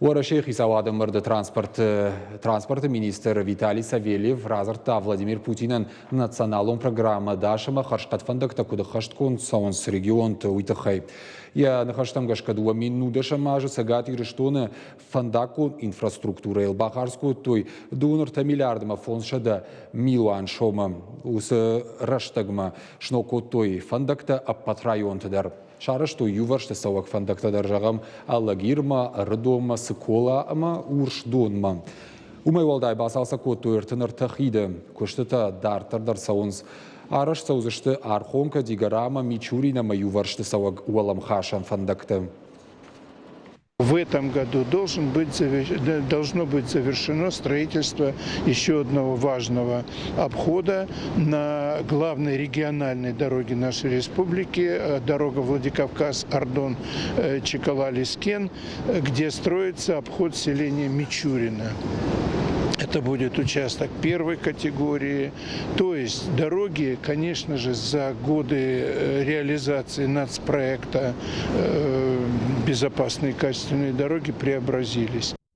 Уарашейх Исауадымырды транспорт министр Виталий Савельев разырта Владимир Путинен националон программа дашыма харшқатфандықта кудықашткон сауынс регионты уйтықай. Я нахаштам гашкадуа минудыша мажы сагати гриштоны фандаку инфраструктура елбахарску той дунырта миллиардыма фоншада милуан шома усы раштагма шноко той фандакта аппатрайонтыдар. Шарышту юваршты сауак фандактадар жағам аллагирма, рыдома, сыкола, ама уршдонма. Умай валдай басалса коту ертыныр тахиды, көштіта дартырдар сауынз. Арыш саузышты архонка дигарама мичуринама юваршты сауак уалам хашан фандакты. В этом году должно быть завершено строительство еще одного важного обхода на главной региональной дороге нашей республики, дорога Владикавказ-Ардон-Чекала-Лискен, где строится обход селения Мичурино. Это будет участок первой категории. То есть дороги, конечно же, за годы реализации нацпроекта «Безопасные и качественные дороги» преобразились.